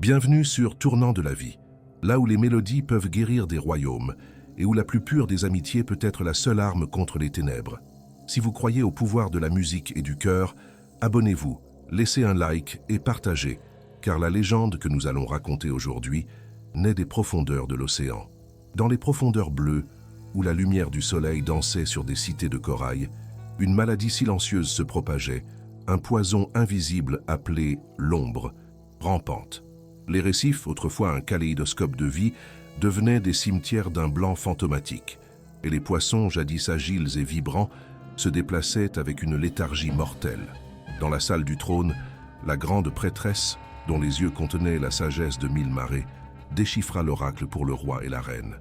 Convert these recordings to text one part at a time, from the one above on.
Bienvenue sur Tournant de la vie, là où les mélodies peuvent guérir des royaumes et où la plus pure des amitiés peut être la seule arme contre les ténèbres. Si vous croyez au pouvoir de la musique et du cœur, abonnez-vous, laissez un like et partagez, car la légende que nous allons raconter aujourd'hui naît des profondeurs de l'océan. Dans les profondeurs bleues, où la lumière du soleil dansait sur des cités de corail, une maladie silencieuse se propageait, un poison invisible appelé l'ombre, rampante. Les récifs, autrefois un kaléidoscope de vie, devenaient des cimetières d'un blanc fantomatique, et les poissons, jadis agiles et vibrants, se déplaçaient avec une léthargie mortelle. Dans la salle du trône, la grande prêtresse, dont les yeux contenaient la sagesse de 1000 marées, déchiffra l'oracle pour le roi et la reine.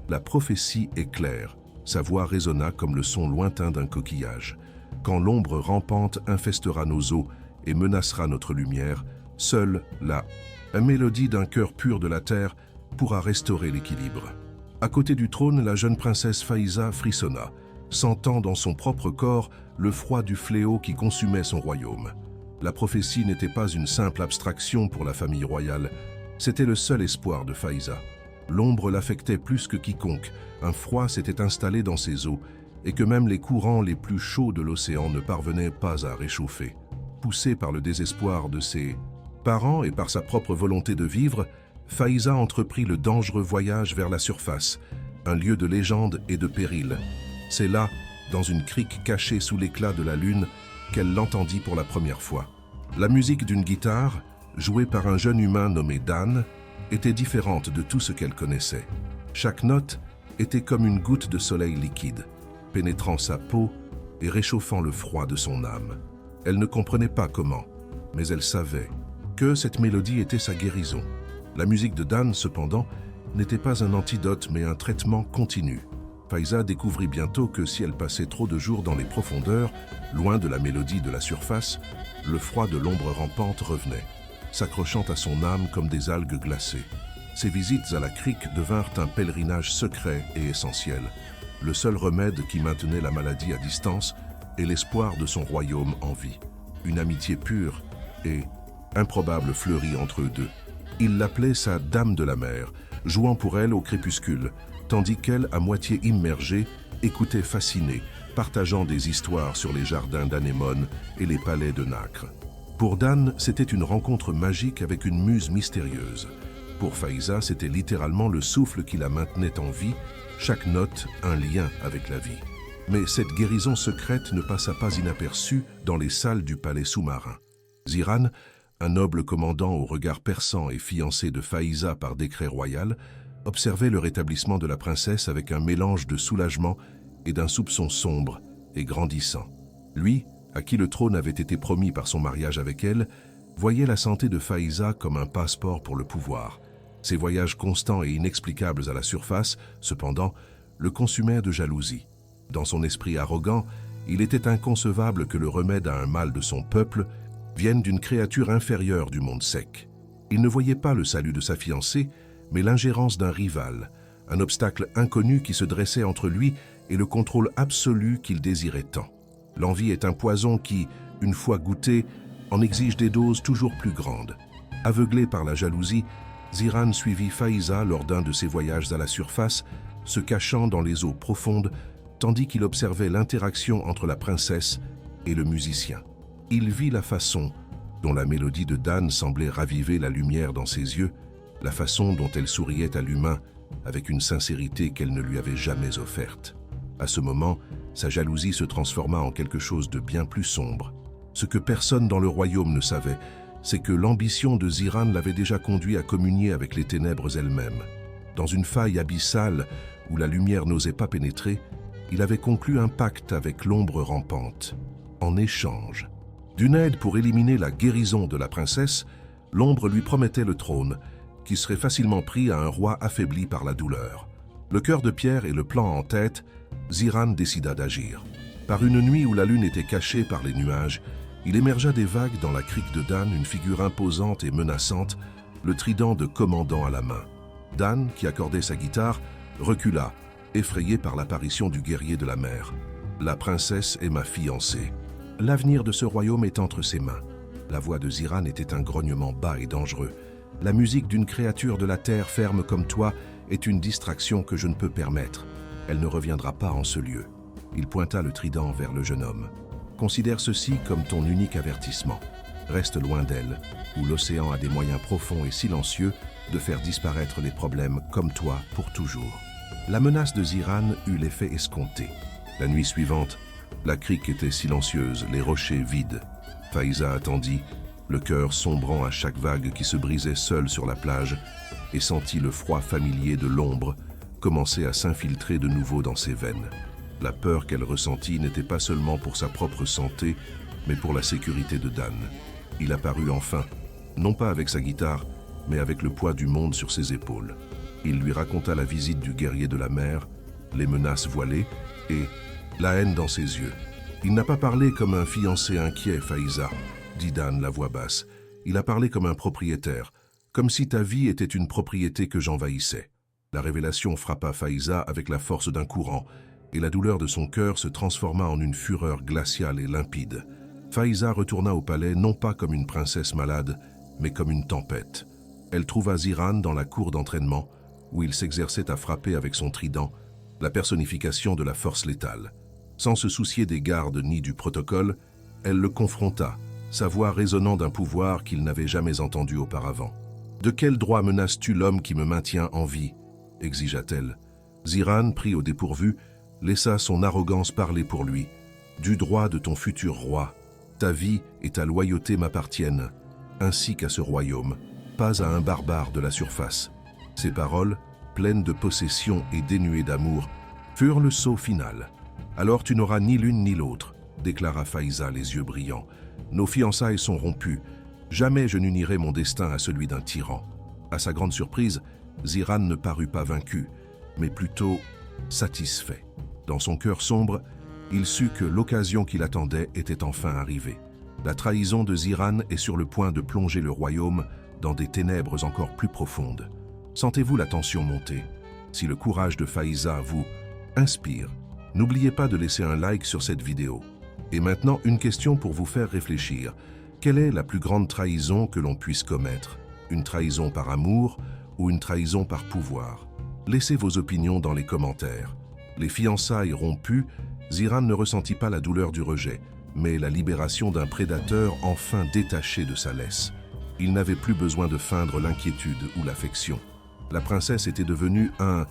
La prophétie est claire, sa voix résonna comme le son lointain d'un coquillage. Quand l'ombre rampante infestera nos eaux et menacera notre lumière, seule la mélodie d'un cœur pur de la terre pourra restaurer l'équilibre. À côté du trône, la jeune princesse Faiza frissonna, sentant dans son propre corps le froid du fléau qui consumait son royaume. La prophétie n'était pas une simple abstraction pour la famille royale, c'était le seul espoir de Faiza. L'ombre l'affectait plus que quiconque, un froid s'était installé dans ses os, et que même les courants les plus chauds de l'océan ne parvenaient pas à réchauffer. Poussée par le désespoir de ses parents et par sa propre volonté de vivre, Faiza entreprit le dangereux voyage vers la surface, un lieu de légende et de péril. C'est là, dans une crique cachée sous l'éclat de la lune, qu'elle l'entendit pour la première fois. La musique d'une guitare, jouée par un jeune humain nommé Dan, était différente de tout ce qu'elle connaissait. Chaque note était comme une goutte de soleil liquide, pénétrant sa peau et réchauffant le froid de son âme. Elle ne comprenait pas comment, mais elle savait que cette mélodie était sa guérison. La musique de Dan, cependant, n'était pas un antidote mais un traitement continu. Faiza découvrit bientôt que si elle passait trop de jours dans les profondeurs, loin de la mélodie de la surface, le froid de l'ombre rampante revenait, s'accrochant à son âme comme des algues glacées. Ses visites à la crique devinrent un pèlerinage secret et essentiel, le seul remède qui maintenait la maladie à distance et l'espoir de son royaume en vie. Une amitié pure et improbable fleurit entre eux deux. Il l'appelait sa dame de la mer, jouant pour elle au crépuscule, tandis qu'elle, à moitié immergée, écoutait fascinée, partageant des histoires sur les jardins d'Anémone et les palais de Nacre. Pour Dan, c'était une rencontre magique avec une muse mystérieuse. Pour Faiza, c'était littéralement le souffle qui la maintenait en vie, chaque note un lien avec la vie. Mais cette guérison secrète ne passa pas inaperçue dans les salles du palais sous-marin. Ziran, un noble commandant au regard perçant et fiancé de Faiza par décret royal, observait le rétablissement de la princesse avec un mélange de soulagement et d'un soupçon sombre et grandissant. Lui, à qui le trône avait été promis par son mariage avec elle, voyait la santé de Faiza comme un passeport pour le pouvoir. Ses voyages constants et inexplicables à la surface, cependant, le consumaient de jalousie. Dans son esprit arrogant, il était inconcevable que le remède à un mal de son peuple vienne d'une créature inférieure du monde sec. Il ne voyait pas le salut de sa fiancée, mais l'ingérence d'un rival, un obstacle inconnu qui se dressait entre lui et le contrôle absolu qu'il désirait tant. L'envie est un poison qui, une fois goûté, en exige des doses toujours plus grandes. Aveuglé par la jalousie, Ziran suivit Faiza lors d'un de ses voyages à la surface, se cachant dans les eaux profondes, tandis qu'il observait l'interaction entre la princesse et le musicien. Il vit la façon dont la mélodie de Dan semblait raviver la lumière dans ses yeux, la façon dont elle souriait à l'humain avec une sincérité qu'elle ne lui avait jamais offerte. À ce moment, sa jalousie se transforma en quelque chose de bien plus sombre. Ce que personne dans le royaume ne savait, c'est que l'ambition de Ziran l'avait déjà conduit à communier avec les ténèbres elles-mêmes. Dans une faille abyssale où la lumière n'osait pas pénétrer, il avait conclu un pacte avec l'ombre rampante. En échange d'une aide pour éliminer la guérison de la princesse, l'ombre lui promettait le trône, qui serait facilement pris à un roi affaibli par la douleur. Le cœur de pierre et le plan en tête, Ziran décida d'agir. Par une nuit où la lune était cachée par les nuages, il émergea des vagues dans la crique de Dan, une figure imposante et menaçante, le trident de commandant à la main. Dan, qui accordait sa guitare, recula, effrayé par l'apparition du guerrier de la mer. « La princesse est ma fiancée. L'avenir de ce royaume est entre ses mains. » La voix de Ziran était un grognement bas et dangereux. La musique d'une créature de la terre ferme comme toi est une distraction que je ne peux permettre. Elle ne reviendra pas en ce lieu. Il pointa le trident vers le jeune homme. Considère ceci comme ton unique avertissement. Reste loin d'elle, où l'océan a des moyens profonds et silencieux de faire disparaître les problèmes comme toi pour toujours. La menace de Ziran eut l'effet escompté. La nuit suivante, la crique était silencieuse, les rochers vides. Faiza attendit, le cœur sombrant à chaque vague qui se brisait seule sur la plage, et sentit le froid familier de l'ombre commencer à s'infiltrer de nouveau dans ses veines. La peur qu'elle ressentit n'était pas seulement pour sa propre santé, mais pour la sécurité de Dan. Il apparut enfin, non pas avec sa guitare, mais avec le poids du monde sur ses épaules. Il lui raconta la visite du guerrier de la mer, les menaces voilées et la haine dans ses yeux. Il n'a pas parlé comme un fiancé inquiet, Faiza, dit Dan, la voix basse. Il a parlé comme un propriétaire, comme si ta vie était une propriété que j'envahissais. La révélation frappa Faiza avec la force d'un courant, et la douleur de son cœur se transforma en une fureur glaciale et limpide. Faiza retourna au palais non pas comme une princesse malade, mais comme une tempête. Elle trouva Ziran dans la cour d'entraînement, où il s'exerçait à frapper avec son trident, la personnification de la force létale. Sans se soucier des gardes ni du protocole, elle le confronta, sa voix résonnant d'un pouvoir qu'il n'avait jamais entendu auparavant. « De quel droit menaces-tu l'homme qui me maintient en vie ?» exigea-t-elle. Ziran, pris au dépourvu, laissa son arrogance parler pour lui. « Du droit de ton futur roi, ta vie et ta loyauté m'appartiennent, ainsi qu'à ce royaume, pas à un barbare de la surface. » Ces paroles, pleines de possession et dénuées d'amour, furent le sceau final. « Alors tu n'auras ni l'une ni l'autre, » déclara Faiza les yeux brillants. « Nos fiançailles sont rompues. Jamais je n'unirai mon destin à celui d'un tyran. » À sa grande surprise, Ziran ne parut pas vaincu, mais plutôt satisfait. Dans son cœur sombre, il sut que l'occasion qu'il attendait était enfin arrivée. La trahison de Ziran est sur le point de plonger le royaume dans des ténèbres encore plus profondes. Sentez-vous la tension monter? Si le courage de Faiza vous inspire, n'oubliez pas de laisser un like sur cette vidéo. Et maintenant, une question pour vous faire réfléchir. Quelle est la plus grande trahison que l'on puisse commettre? Une trahison par amour ou une trahison par pouvoir? Laissez vos opinions dans les commentaires. Les fiançailles rompues, Ziran ne ressentit pas la douleur du rejet, mais la libération d'un prédateur enfin détaché de sa laisse. Il n'avait plus besoin de feindre l'inquiétude ou l'affection. La princesse était devenue un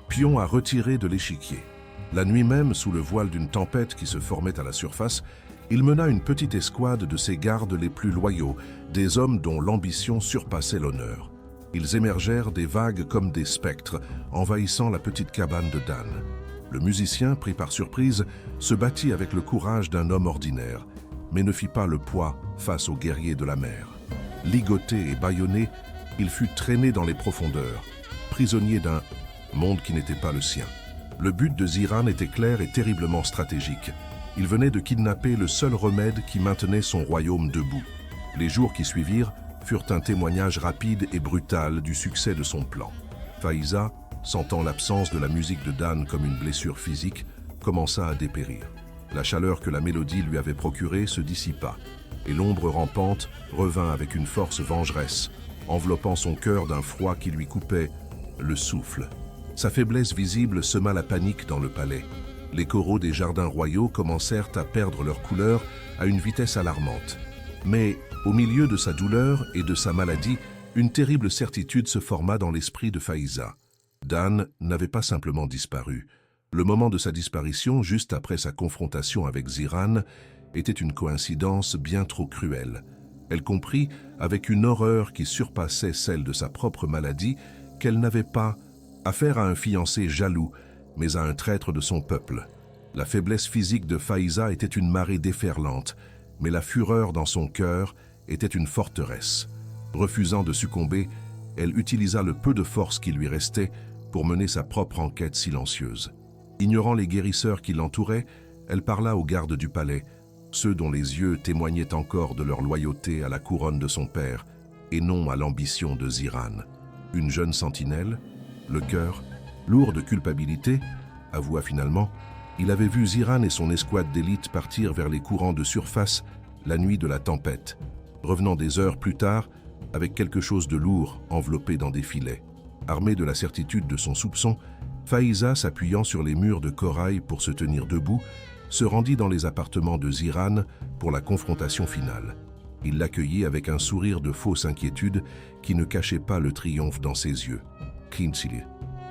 pion à retirer de l'échiquier. La nuit même, sous le voile d'une tempête qui se formait à la surface, il mena une petite escouade de ses gardes les plus loyaux, des hommes dont l'ambition surpassait l'honneur. Ils émergèrent des vagues comme des spectres, envahissant la petite cabane de Dan. Le musicien, pris par surprise, se battit avec le courage d'un homme ordinaire, mais ne fit pas le poids face aux guerriers de la mer. Ligoté et bâillonné, il fut traîné dans les profondeurs, prisonnier d'un monde qui n'était pas le sien. Le but de Ziran était clair et terriblement stratégique. Il venait de kidnapper le seul remède qui maintenait son royaume debout. Les jours qui suivirent furent un témoignage rapide et brutal du succès de son plan. Faiza, sentant l'absence de la musique de Dan comme une blessure physique, commença à dépérir. La chaleur que la mélodie lui avait procurée se dissipa, et l'ombre rampante revint avec une force vengeresse, enveloppant son cœur d'un froid qui lui coupait le souffle. Sa faiblesse visible sema la panique dans le palais. Les coraux des jardins royaux commencèrent à perdre leur couleur à une vitesse alarmante. Mais, au milieu de sa douleur et de sa maladie, une terrible certitude se forma dans l'esprit de Faiza. Dan n'avait pas simplement disparu. Le moment de sa disparition, juste après sa confrontation avec Ziran, était une coïncidence bien trop cruelle. Elle comprit, avec une horreur qui surpassait celle de sa propre maladie, qu'elle n'avait pas affaire à un fiancé jaloux, mais à un traître de son peuple. La faiblesse physique de Faiza était une marée déferlante, mais la fureur dans son cœur était une forteresse. Refusant de succomber, elle utilisa le peu de force qui lui restait pour mener sa propre enquête silencieuse. Ignorant les guérisseurs qui l'entouraient, elle parla aux gardes du palais, ceux dont les yeux témoignaient encore de leur loyauté à la couronne de son père et non à l'ambition de Ziran. Une jeune sentinelle, le cœur lourd de culpabilité, avoua finalement, il avait vu Ziran et son escouade d'élite partir vers les courants de surface la nuit de la tempête. Revenant des heures plus tard, avec quelque chose de lourd enveloppé dans des filets. Armée de la certitude de son soupçon, Faiza, s'appuyant sur les murs de corail pour se tenir debout, se rendit dans les appartements de Ziran pour la confrontation finale. Il l'accueillit avec un sourire de fausse inquiétude qui ne cachait pas le triomphe dans ses yeux. « Kinsili,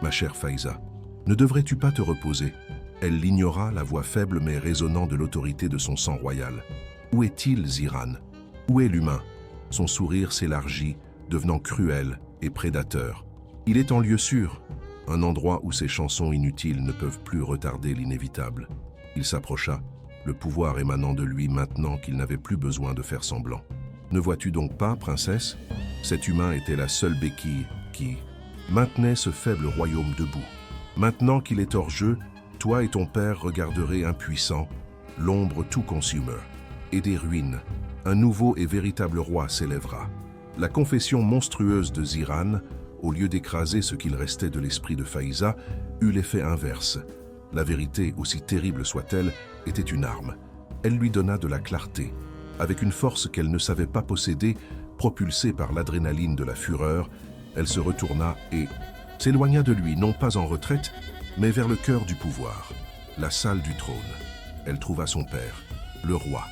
ma chère Faiza, ne devrais-tu pas te reposer ?» Elle l'ignora, la voix faible mais résonnant de l'autorité de son sang royal. « Où est-il, Ziran? Où est l'humain ?» Son sourire s'élargit, devenant cruel et prédateur. « Il est en lieu sûr, un endroit où ses chansons inutiles ne peuvent plus retarder l'inévitable. » Il s'approcha, le pouvoir émanant de lui maintenant qu'il n'avait plus besoin de faire semblant. « Ne vois-tu donc pas, princesse? Cet humain était la seule béquille qui maintenait ce faible royaume debout. Maintenant qu'il est hors jeu, toi et ton père regarderez impuissants l'ombre tout consumer. Et des ruines, un nouveau et véritable roi s'élèvera. » La confession monstrueuse de Ziran, au lieu d'écraser ce qu'il restait de l'esprit de Faiza, eut l'effet inverse. La vérité, aussi terrible soit-elle, était une arme. Elle lui donna de la clarté. Avec une force qu'elle ne savait pas posséder, propulsée par l'adrénaline de la fureur, elle se retourna et s'éloigna de lui, non pas en retraite, mais vers le cœur du pouvoir, la salle du trône. Elle trouva son père, le roi,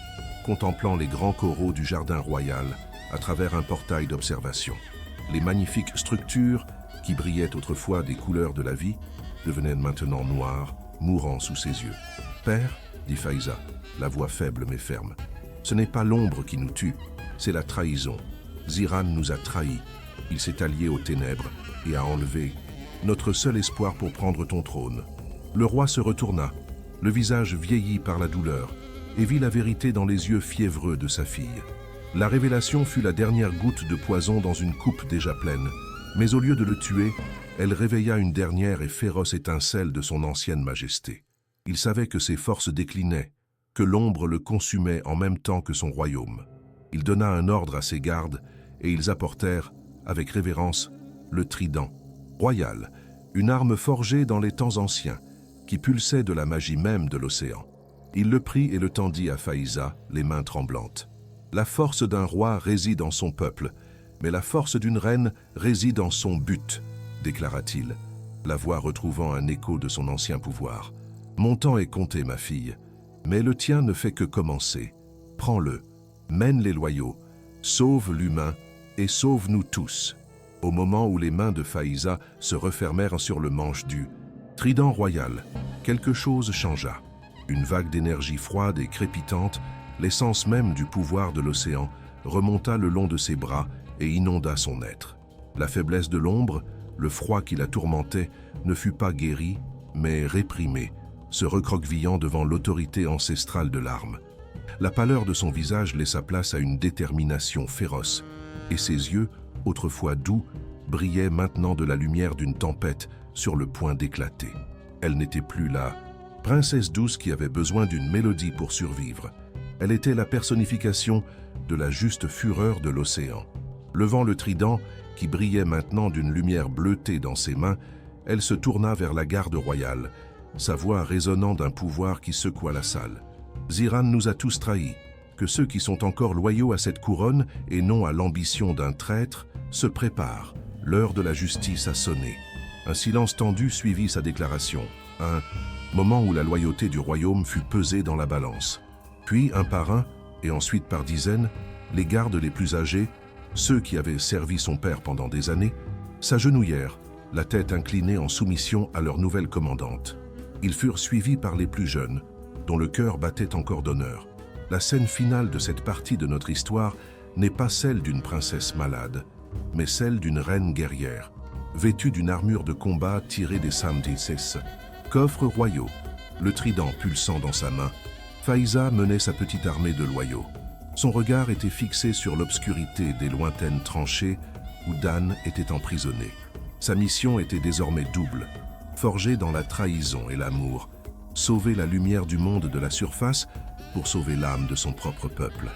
contemplant les grands coraux du jardin royal à travers un portail d'observation. Les magnifiques structures, qui brillaient autrefois des couleurs de la vie, devenaient maintenant noires, mourant sous ses yeux. « Père, dit Faiza, la voix faible mais ferme, ce n'est pas l'ombre qui nous tue, c'est la trahison. Ziran nous a trahis. Il s'est allié aux ténèbres et a enlevé notre seul espoir pour prendre ton trône. » Le roi se retourna, le visage vieilli par la douleur, et vit la vérité dans les yeux fiévreux de sa fille. La révélation fut la dernière goutte de poison dans une coupe déjà pleine, mais au lieu de le tuer, elle réveilla une dernière et féroce étincelle de son ancienne majesté. Il savait que ses forces déclinaient, que l'ombre le consumait en même temps que son royaume. Il donna un ordre à ses gardes, et ils apportèrent, avec révérence, le trident royal, une arme forgée dans les temps anciens, qui pulsait de la magie même de l'océan. Il le prit et le tendit à Faiza, les mains tremblantes. « La force d'un roi réside en son peuple, mais la force d'une reine réside en son but, » déclara-t-il, la voix retrouvant un écho de son ancien pouvoir. « Mon temps est compté, ma fille, mais le tien ne fait que commencer. Prends-le, mène les loyaux, sauve l'humain et sauve-nous tous. » Au moment où les mains de Faiza se refermèrent sur le manche du trident royal, quelque chose changea. Une vague d'énergie froide et crépitante, l'essence même du pouvoir de l'océan, remonta le long de ses bras et inonda son être. La faiblesse de l'ombre, le froid qui la tourmentait, ne fut pas guéri, mais réprimé, se recroquevillant devant l'autorité ancestrale de l'arme. La pâleur de son visage laissa place à une détermination féroce, et ses yeux, autrefois doux, brillaient maintenant de la lumière d'une tempête sur le point d'éclater. Elle n'était plus la princesse douce qui avait besoin d'une mélodie pour survivre. Elle était la personnification de la juste fureur de l'océan. Levant le trident, qui brillait maintenant d'une lumière bleutée dans ses mains, elle se tourna vers la garde royale, sa voix résonnant d'un pouvoir qui secoua la salle. « Ziran nous a tous trahis. Que ceux qui sont encore loyaux à cette couronne et non à l'ambition d'un traître se préparent. L'heure de la justice a sonné. » Un silence tendu suivit sa déclaration, un moment où la loyauté du royaume fut pesée dans la balance. Puis, un par un, et ensuite par dizaines, les gardes les plus âgés, ceux qui avaient servi son père pendant des années, s'agenouillèrent, la tête inclinée en soumission à leur nouvelle commandante. Ils furent suivis par les plus jeunes, dont le cœur battait encore d'honneur. La scène finale de cette partie de notre histoire n'est pas celle d'une princesse malade, mais celle d'une reine guerrière, vêtue d'une armure de combat tirée des Samdices, coffres royaux, le trident pulsant dans sa main. Faiza menait sa petite armée de loyaux. Son regard était fixé sur l'obscurité des lointaines tranchées où Dan était emprisonné. Sa mission était désormais double, forgée dans la trahison et l'amour, sauver la lumière du monde de la surface pour sauver l'âme de son propre peuple.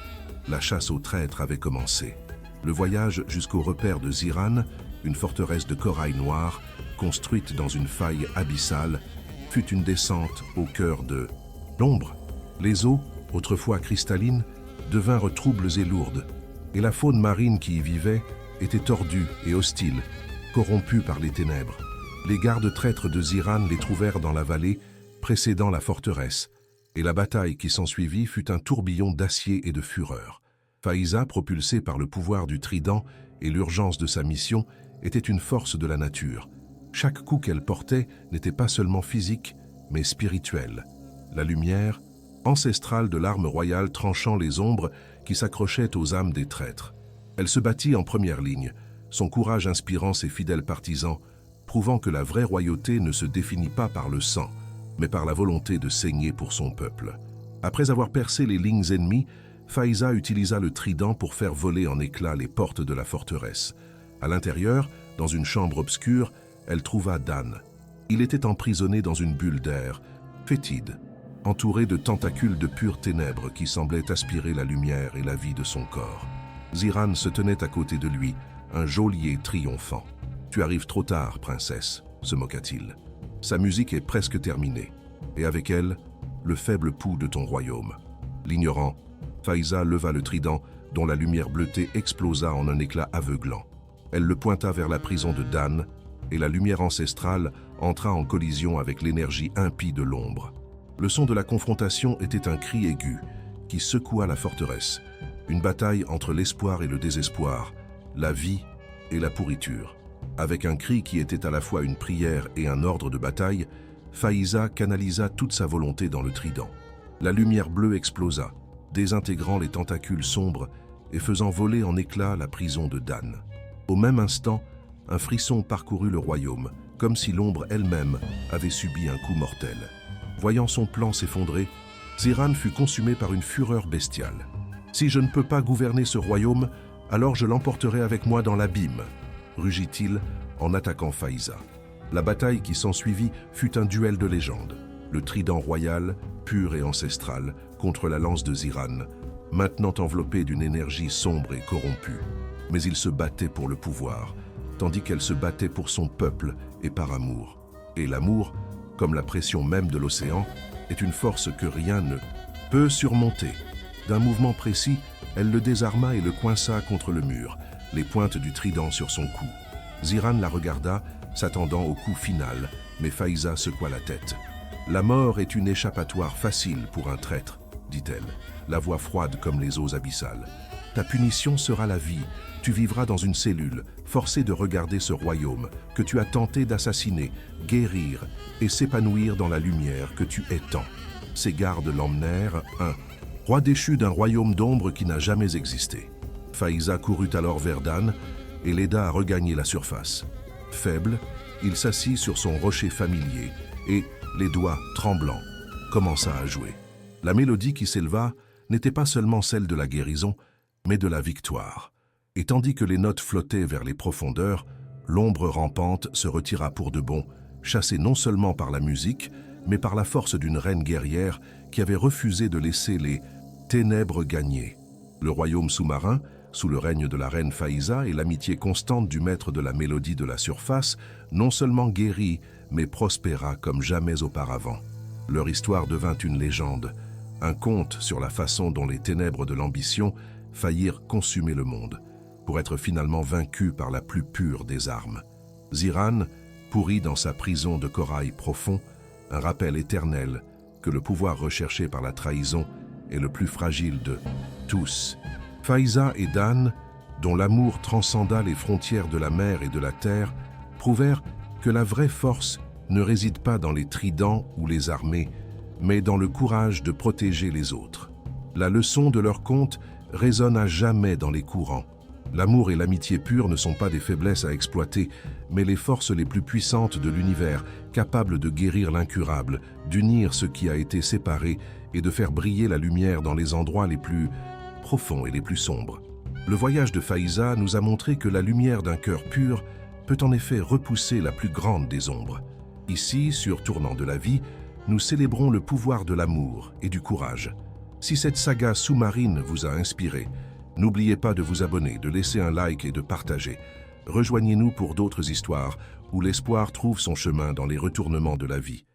La chasse aux traîtres avait commencé. Le voyage jusqu'au repère de Ziran, une forteresse de corail noir, construite dans une faille abyssale, fut une descente au cœur de l'ombre. Les eaux, autrefois cristallines, devinrent troubles et lourdes, et la faune marine qui y vivait était tordue et hostile, corrompue par les ténèbres. Les gardes traîtres de Ziran les trouvèrent dans la vallée précédant la forteresse, et la bataille qui s'ensuivit fut un tourbillon d'acier et de fureur. Faiza, propulsée par le pouvoir du trident et l'urgence de sa mission, était une force de la nature. Chaque coup qu'elle portait n'était pas seulement physique, mais spirituel. La lumière, ancestrale de l'arme royale tranchant les ombres qui s'accrochaient aux âmes des traîtres. Elle se battit en première ligne, son courage inspirant ses fidèles partisans, prouvant que la vraie royauté ne se définit pas par le sang, mais par la volonté de saigner pour son peuple. Après avoir percé les lignes ennemies, Faiza utilisa le trident pour faire voler en éclats les portes de la forteresse. À l'intérieur, dans une chambre obscure, elle trouva Dan. Il était emprisonné dans une bulle d'air, fétide, entouré de tentacules de pures ténèbres qui semblaient aspirer la lumière et la vie de son corps. Ziran se tenait à côté de lui, un geôlier triomphant. « Tu arrives trop tard, princesse », se moqua-t-il. « Sa musique est presque terminée, et avec elle, le faible pouls de ton royaume. » L'ignorant, Faiza leva le trident, dont la lumière bleutée explosa en un éclat aveuglant. Elle le pointa vers la prison de Dan, et la lumière ancestrale entra en collision avec l'énergie impie de l'ombre. Le son de la confrontation était un cri aigu qui secoua la forteresse, une bataille entre l'espoir et le désespoir, la vie et la pourriture. Avec un cri qui était à la fois une prière et un ordre de bataille, Faiza canalisa toute sa volonté dans le trident. La lumière bleue explosa, désintégrant les tentacules sombres et faisant voler en éclats la prison de Dan. Au même instant, un frisson parcourut le royaume, comme si l'ombre elle-même avait subi un coup mortel. Voyant son plan s'effondrer, Ziran fut consumé par une fureur bestiale. « Si je ne peux pas gouverner ce royaume, alors je l'emporterai avec moi dans l'abîme », rugit-il en attaquant Faiza. La bataille qui s'ensuivit fut un duel de légende. Le trident royal, pur et ancestral, contre la lance de Ziran, maintenant enveloppée d'une énergie sombre et corrompue. Mais il se battait pour le pouvoir, tandis qu'elle se battait pour son peuple et par amour. Et l'amour, comme la pression même de l'océan, est une force que rien ne peut surmonter. D'un mouvement précis, elle le désarma et le coinça contre le mur, les pointes du trident sur son cou. Ziran la regarda, s'attendant au coup final, mais Faiza secoua la tête. « La mort est une échappatoire facile pour un traître, » dit-elle, la voix froide comme les eaux abyssales. « Ta punition sera la vie. Tu vivras dans une cellule, forcé de regarder ce royaume que tu as tenté d'assassiner, guérir et s'épanouir dans la lumière que tu hais tant. » Ses gardes l'emmenèrent, un roi déchu d'un royaume d'ombre qui n'a jamais existé. Faiza courut alors vers Dan et l'aida à regagner la surface. Faible, il s'assit sur son rocher familier et, les doigts tremblants, commença à jouer. La mélodie qui s'éleva n'était pas seulement celle de la guérison, mais de la victoire. Et tandis que les notes flottaient vers les profondeurs, l'ombre rampante se retira pour de bon, chassée non seulement par la musique, mais par la force d'une reine guerrière qui avait refusé de laisser les ténèbres gagner. Le royaume sous-marin, sous le règne de la reine Faiza et l'amitié constante du maître de la mélodie de la surface, non seulement guérit, mais prospéra comme jamais auparavant. Leur histoire devint une légende, un conte sur la façon dont les ténèbres de l'ambition faillirent consumer le monde, pour être finalement vaincus par la plus pure des armes. Ziran, pourri dans sa prison de corail profond, un rappel éternel que le pouvoir recherché par la trahison est le plus fragile de tous. Faiza et Dan, dont l'amour transcenda les frontières de la mer et de la terre, prouvèrent que la vraie force ne réside pas dans les tridents ou les armées, mais dans le courage de protéger les autres. La leçon de leur conte résonne à jamais dans les courants. L'amour et l'amitié pure ne sont pas des faiblesses à exploiter, mais les forces les plus puissantes de l'univers, capables de guérir l'incurable, d'unir ce qui a été séparé et de faire briller la lumière dans les endroits les plus profonds et les plus sombres. Le voyage de Faiza nous a montré que la lumière d'un cœur pur peut en effet repousser la plus grande des ombres. Ici, sur Tournant de la vie, nous célébrons le pouvoir de l'amour et du courage. Si cette saga sous-marine vous a inspiré, n'oubliez pas de vous abonner, de laisser un like et de partager. Rejoignez-nous pour d'autres histoires où l'espoir trouve son chemin dans les retournements de la vie.